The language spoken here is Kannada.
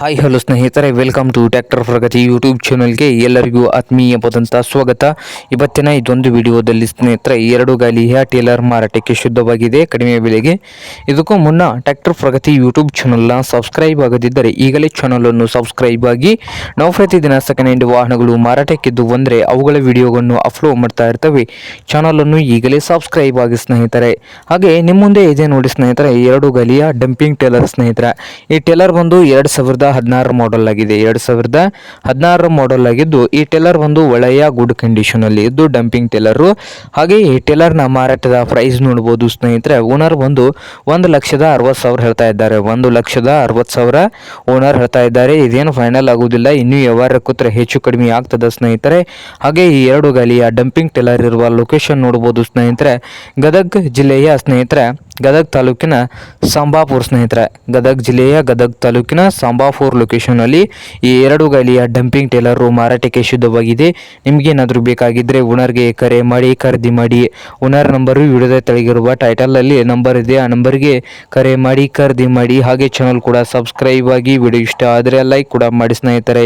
ಹಾಯ್ ಹಲೋ ಸ್ನೇಹಿತರೆ, welcome to tractor Pragati YouTube ಚಾನಲ್ಗೆ ಎಲ್ಲರಿಗೂ ಆತ್ಮೀಯವಾದಂಥ ಸ್ವಾಗತ. ಇವತ್ತಿನ ಇದೊಂದು ವಿಡಿಯೋದಲ್ಲಿ ಸ್ನೇಹಿತರೆ, 2 ಗಾಲಿಯ ಟೇಲರ್ ಮಾರಾಟಕ್ಕೆ ಶುದ್ಧವಾಗಿದೆ ಕಡಿಮೆ ಬೆಲೆಗೆ. ಇದಕ್ಕೂ ಮುನ್ನ ಟ್ರ್ಯಾಕ್ಟರ್ ಪ್ರಗತಿ ಯೂಟ್ಯೂಬ್ ಚಾನಲ್ನ ಸಬ್ಸ್ಕ್ರೈಬ್ ಆಗದಿದ್ದರೆ ಈಗಲೇ ಚಾನಲನ್ನು ಸಬ್ಸ್ಕ್ರೈಬ್ ಆಗಿ. ನಾವು ಪ್ರತಿದಿನ ಸೆಕೆಂಡ್ ಹ್ಯಾಂಡ್ ವಾಹನಗಳು ಮಾರಾಟಕ್ಕಿದ್ದು ಬಂದರೆ ಅವುಗಳ ವಿಡಿಯೋವನ್ನು ಅಪ್ಲೋಡ್ ಮಾಡ್ತಾ ಇರ್ತವೆ. ಚಾನಲನ್ನು ಈಗಲೇ ಸಬ್ಸ್ಕ್ರೈಬ್ ಆಗಿ ಸ್ನೇಹಿತರೆ. ಹಾಗೆ ನಿಮ್ಮ ಮುಂದೆ ಇದೆ ನೋಡಿ ಸ್ನೇಹಿತರೆ, 2 ಗಾಲಿಯ ಡಂಪಿಂಗ್ ಟೇಲರ್ ಸ್ನೇಹಿತರೆ. ಈ ಟೇಲರ್ ಬಂದು 2016 ಮಾಡೆಲ್ ಆಗಿದೆ. 2016 ಮಾಡೆಲ್ ಆಗಿದ್ದು ಈ ಟೇಲರ್ ಒಂದು ಒಳ್ಳೆಯ ಗುಡ್ ಕಂಡೀಷನ್ ಅಲ್ಲಿ ಇದ್ದು ಡಂಪಿಂಗ್ ಟೇಲರ್. ಹಾಗೆ ಈ ಟೇಲರ್ ನ ಮಾರಾಟದ ಪ್ರೈಸ್ ನೋಡಬಹುದು ಸ್ನೇಹಿತರೆ. ಓನರ್ ಬಂದು 1,60,000 ಹೇಳ್ತಾ ಇದ್ದಾರೆ. 1,60,000 ಓನರ್ ಹೇಳ್ತಾ ಇದ್ದಾರೆ. ಇದೇನು ಫೈನಲ್ ಆಗುವುದಿಲ್ಲ, ಇನ್ನೂ ವ್ಯವಹಾರ ಕೂತ್ರೆ ಹೆಚ್ಚು ಕಡಿಮೆ ಆಗ್ತದೆ ಸ್ನೇಹಿತರೆ. ಹಾಗೆ ಈ 2 ಗಾಲಿಯ ಡಂಪಿಂಗ್ ಟೇಲರ್ ಇರುವ ಲೊಕೇಶನ್ ನೋಡಬಹುದು ಸ್ನೇಹಿತರೆ. ಗದಗ್ ಜಿಲ್ಲೆಯ ಸ್ನೇಹಿತರೆ, ಗದಗ್ ತಾಲೂಕಿನ ಸಂಬಾಪುರ್ ಸ್ನೇಹಿತರೆ. ಗದಗ್ ಜಿಲ್ಲೆಯ ಗದಗ್ ತಾಲೂಕಿನ ಸಂಬಾಪುರ್ ಲೊಕೇಶನ್ ಅಲ್ಲಿ ಈ 2 ಗಾಲಿಯ ಡಂಪಿಂಗ್ ಟೇಲರ್ ಮಾರಾಟಕ್ಕೆ ಶುದ್ಧವಾಗಿದೆ. ನಿಮ್ಗೇನಾದರೂ ಬೇಕಾಗಿದ್ದರೆ ಓನರ್ಗೆ ಕರೆ ಮಾಡಿ ಖರೀದಿ ಮಾಡಿ. ಓನರ್ ನಂಬರು ವಿಡಿಯೋದ ತೆಳಗಿರುವ ಟೈಟಲ್ ಅಲ್ಲಿ ನಂಬರ್ ಇದೆ, ಆ ನಂಬರ್ಗೆ ಕರೆ ಮಾಡಿ ಖರೀದಿ ಮಾಡಿ. ಹಾಗೆ ಚಾನಲ್ ಕೂಡ ಸಬ್ಸ್ಕ್ರೈಬ್ ಆಗಿ. ವಿಡಿಯೋ ಇಷ್ಟ ಆದರೆ ಲೈಕ್ ಕೂಡ ಮಾಡಿ ಸ್ನೇಹಿತರೆ.